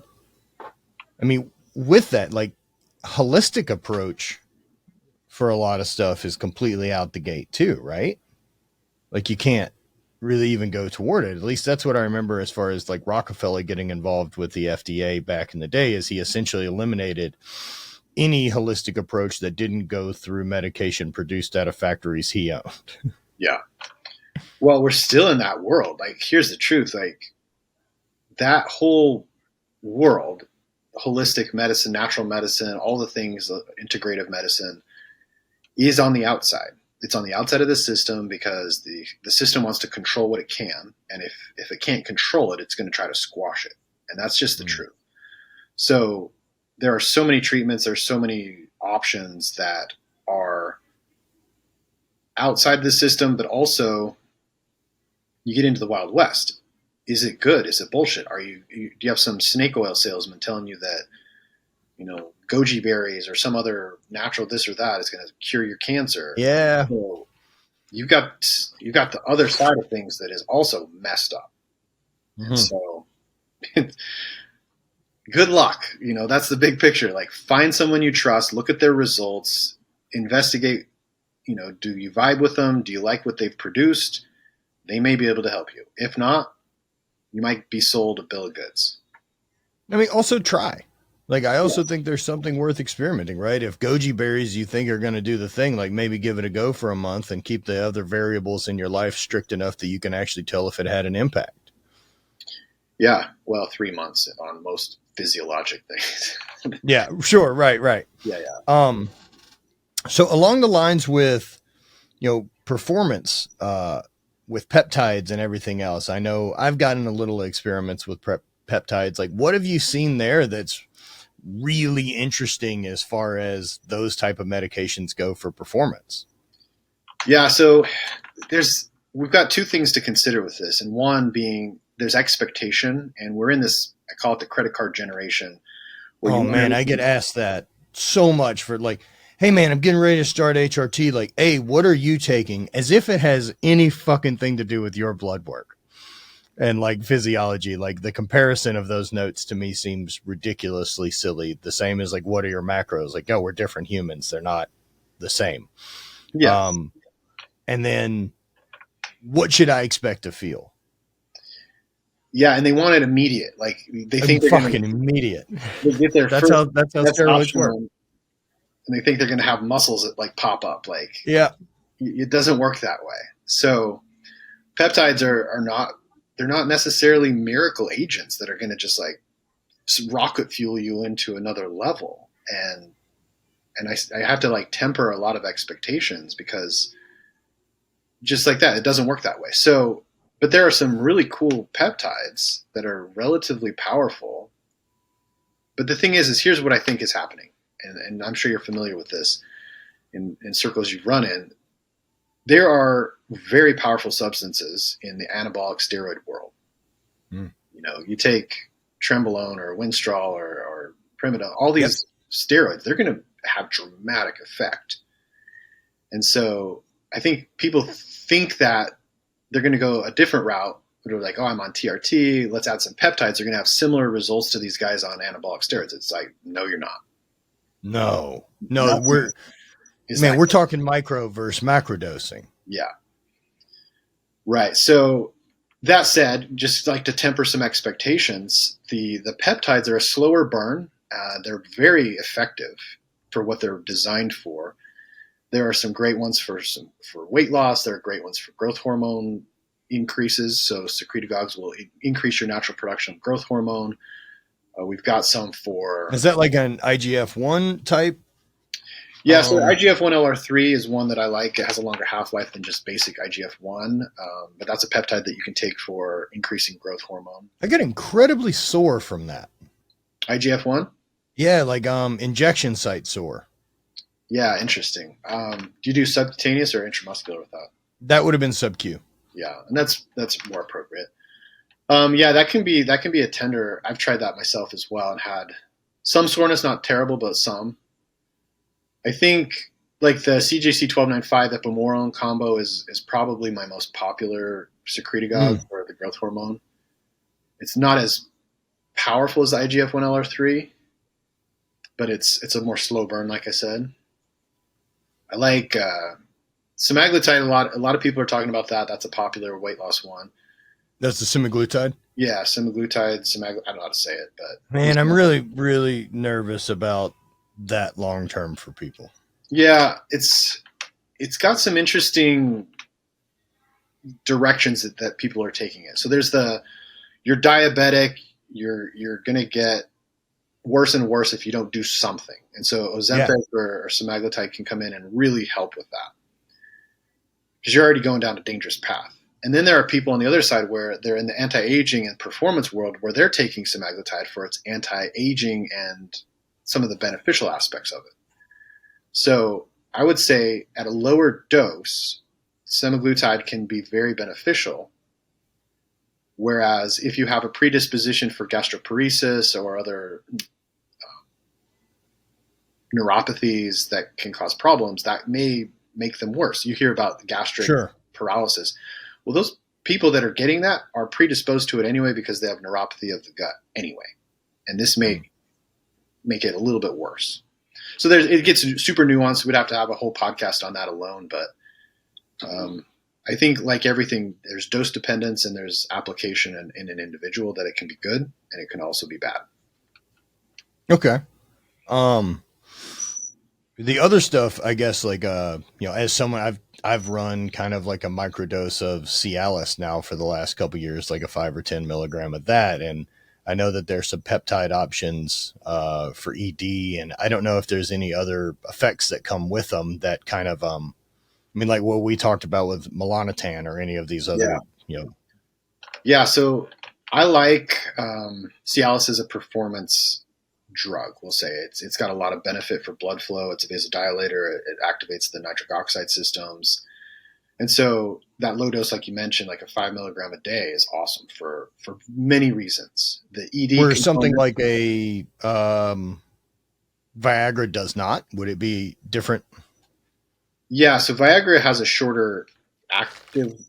I mean, with that, like, holistic approach for a lot of stuff is completely out the gate too, right? Like, you can't really even go toward it. At least that's what I remember as far as like Rockefeller getting involved with the FDA back in the day, is he essentially eliminated any holistic approach that didn't go through medication produced out of factories he owned. Yeah. Well, we're still in that world. Like, here's the truth. Like, that whole world, holistic medicine, natural medicine, all the things, integrative medicine, is on the outside. It's on the outside of the system because the system wants to control what it can. And if it can't control it, it's going to try to squash it. And that's just the truth. So there are so many treatments, there's so many options that are outside the system, but also you get into the Wild West. Is it good? Is it bullshit? Do you have some snake oil salesman telling you that, goji berries or some other natural this or that is going to cure your cancer? Yeah. So you've got the other side of things that is also messed up. Mm-hmm. So good luck. That's the big picture. Like, find someone you trust, look at their results, investigate, do you vibe with them? Do you like what they've produced? They may be able to help you. If not, you might be sold a bill of goods. I mean, also try. Like, I also think there's something worth experimenting, right? If goji berries you think are going to do the thing, like, maybe give it a go for a month and keep the other variables in your life strict enough that you can actually tell if it had an impact. Yeah. Well, 3 months on most physiologic things. Yeah, sure. Right. Yeah. So along the lines with, performance, with peptides and everything else, I know I've gotten a little experiments with peptides. Like, what have you seen there that's really interesting as far as those type of medications go for performance? Yeah. So we've got two things to consider with this. And one being there's expectation, and we're in this, I call it the credit card generation. Oh man, I get asked that so much for like, hey man, I'm getting ready to start HRT. Like, hey, what are you taking? As if it has any fucking thing to do with your blood work and like physiology. Like, the comparison of those notes to me seems ridiculously silly. The same as like, what are your macros? Like, oh, we're different humans. They're not the same. Yeah. And then what should I expect to feel? Yeah, and they want it immediate. Like, they think they're fucking immediate. They get their that's how steroids work. And they think they're going to have muscles that like pop up. Like, yeah, it doesn't work that way. So peptides are not necessarily miracle agents that are going to just like rocket fuel you into another level. And I have to like temper a lot of expectations, because just like that, it doesn't work that way. So, but there are some really cool peptides that are relatively powerful. But the thing is here's what I think is happening. and I'm sure you're familiar with this in circles you've run in, there are very powerful substances in the anabolic steroid world. Mm. You know, you take Trenbolone or Winstrol or Primadol, all Yep. these steroids, they're going to have dramatic effect. And so I think people think that they're going to go a different route. They're like, oh, I'm on TRT. Let's add some peptides. They're going to have similar results to these guys on anabolic steroids. It's like, no, you're not. No, Nothing we're talking micro versus macro dosing. Yeah. Right. So that said, just like to temper some expectations, the peptides are a slower burn. They're very effective for what they're designed for. There are some great ones for weight loss. There are great ones for growth hormone increases. So secretagogues will increase your natural production of growth hormone. We've got some for... Is that like an IGF-1 type? Yeah, so IGF-1LR3 is one that I like. It has a longer half-life than just basic IGF-1, but that's a peptide that you can take for increasing growth hormone. I get incredibly sore from that. IGF-1? Yeah, like injection site sore. Yeah, interesting. Do you do subcutaneous or intramuscular with that? That would have been sub-Q. Yeah, and that's more appropriate. Yeah, that can be a tender. I've tried that myself as well and had some soreness, not terrible, but some. I think like the CJC 1295 epimorone combo is probably my most popular secretagogue for the growth hormone. It's not as powerful as the IGF-1LR3, but it's a more slow burn, like I said. I like semaglutide a lot. A lot of people are talking about that. That's a popular weight loss one. That's the semaglutide? Yeah, semaglutide, I don't know how to say it, but... Man, I'm really, really nervous about that long term for people. Yeah, it's got some interesting directions that people are taking it. So there's you're diabetic, you're going to get worse and worse if you don't do something. And so Ozempic or semaglutide can come in and really help with that, because you're already going down a dangerous path. And then there are people on the other side where they're in the anti-aging and performance world where they're taking semaglutide for its anti-aging and some of the beneficial aspects of it. So I would say at a lower dose, semaglutide can be very beneficial. Whereas if you have a predisposition for gastroparesis or other neuropathies that can cause problems, that may make them worse. You hear about gastric paralysis. Well, those people that are getting that are predisposed to it anyway because they have neuropathy of the gut anyway. And this may make it a little bit worse. So it gets super nuanced. We'd have to have a whole podcast on that alone. But I think like everything, there's dose dependence and there's application in an individual that it can be good and it can also be bad. Okay. The other stuff, I guess, like, as someone I've run kind of like a microdose of Cialis now for the last couple of years, like a 5 or 10 milligram of that. And I know that there's some peptide options for ED, and I don't know if there's any other effects that come with them that kind of, like what we talked about with melanotan or any of these other, Yeah, so I like Cialis as a performance drug. We'll say it's got a lot of benefit for blood flow. It's a vasodilator. It activates the nitric oxide systems. And so that low dose, like you mentioned, like a 5 milligram a day is awesome for many reasons. The ED where something like a Viagra does not, would it be different? Yeah. So Viagra has a shorter active,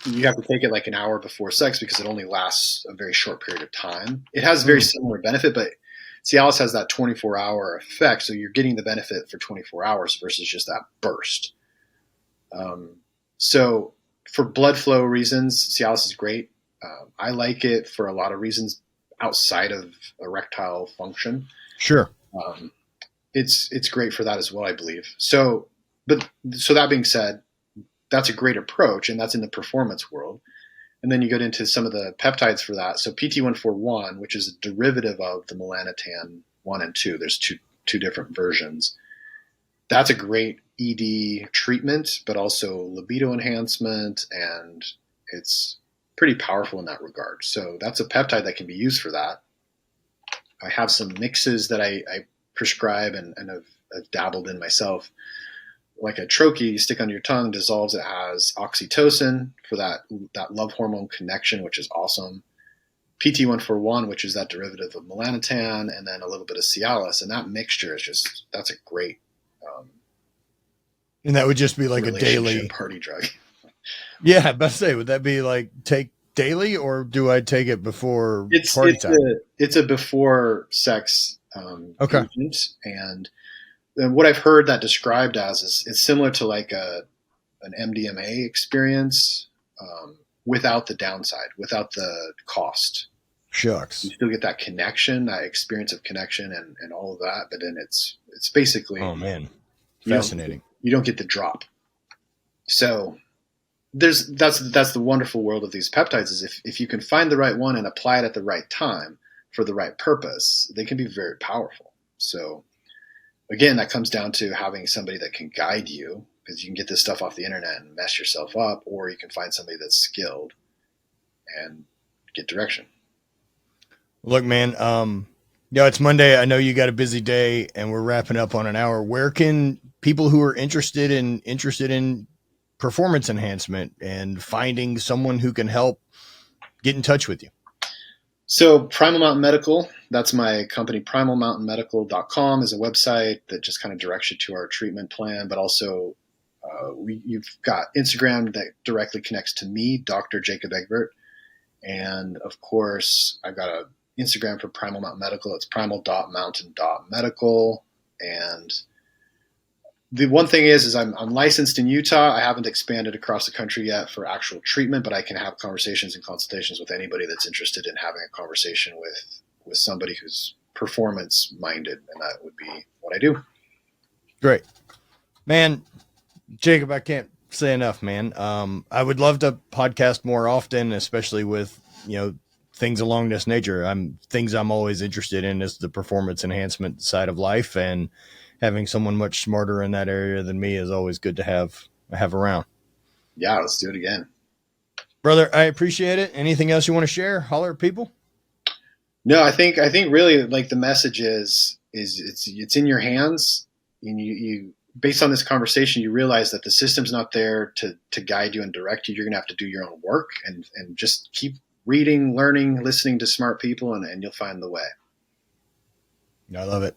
you have to take it like an hour before sex because it only lasts a very short period of time. It has very similar benefit, but Cialis has that 24-hour effect. So you're getting the benefit for 24 hours versus just that burst. So for blood flow reasons, Cialis is great. I like it for a lot of reasons outside of erectile function. Sure. It's great for that as well, I believe. So that being said, that's a great approach, and that's in the performance world. And then you get into some of the peptides for that. So PT141, which is a derivative of the melanotan 1 and 2. There's two different versions. That's a great ED treatment, but also libido enhancement, and it's pretty powerful in that regard. So that's a peptide that can be used for that. I have some mixes that I prescribe and have dabbled in myself. Like a troche you stick under your tongue, dissolves. It has oxytocin for that love hormone connection, which is awesome. PT141, which is that derivative of melanotan, and then a little bit of Cialis, and that mixture is that's a great. And that would just be like a daily party drug. Yeah, I to say, would that be like take daily, or do I take it before party time? It's a before sex okay. agent, and what I've heard that described as is it's similar to like an MDMA experience without the downside, without the cost. Shucks. You still get that connection, that experience of connection and all of that, but then it's basically, oh man, fascinating. You don't get the drop. So that's the wonderful world of these peptides is if you can find the right one and apply it at the right time for the right purpose, they can be very powerful. So again, that comes down to having somebody that can guide you, because you can get this stuff off the internet and mess yourself up, or you can find somebody that's skilled and get direction. Look, man, it's Monday. I know you got a busy day and we're wrapping up on an hour. Where can people who are interested in performance enhancement and finding someone who can help get in touch with you? So Primal Mountain Medical, that's my company. primalmountainmedical.com is a website that just kind of directs you to our treatment plan, but also you've got Instagram that directly connects to me, Dr. Jacob Egbert. And of course, I've got a Instagram for Primal Mountain Medical. It's primal.mountain.medical. And the one thing is I'm licensed in Utah. I haven't expanded across the country yet for actual treatment, but I can have conversations and consultations with anybody that's interested in having a conversation with somebody who's performance minded. And that would be what I do. Great, man. Jacob, I can't say enough, man. I would love to podcast more often, especially with, things along this nature. Things I'm always interested in is the performance enhancement side of life, and having someone much smarter in that area than me is always good to have around. Yeah, let's do it again. Brother, I appreciate it. Anything else you want to share? Holler at people? No, I think really like the message is it's in your hands, and you based on this conversation, you realize that the system's not there to guide you and direct you. You're going to have to do your own work and just keep reading, learning, listening to smart people, and you'll find the way. I love it.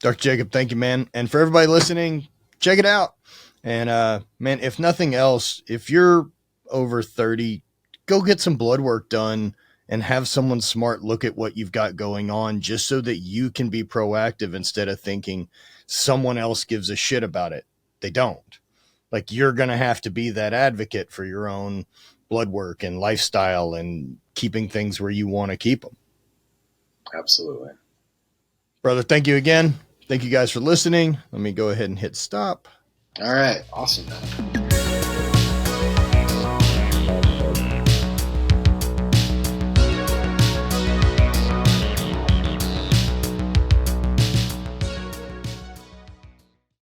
Dr. Jacob, thank you, man. And for everybody listening, check it out. And man, if nothing else, if you're over 30, go get some blood work done and have someone smart look at what you've got going on, just so that you can be proactive instead of thinking someone else gives a shit about it. They don't. Like, you're going to have to be that advocate for your own blood work and lifestyle and keeping things where you want to keep them. Absolutely. Brother, thank you again. Thank you guys for listening. Let me go ahead and hit stop. All right. Awesome.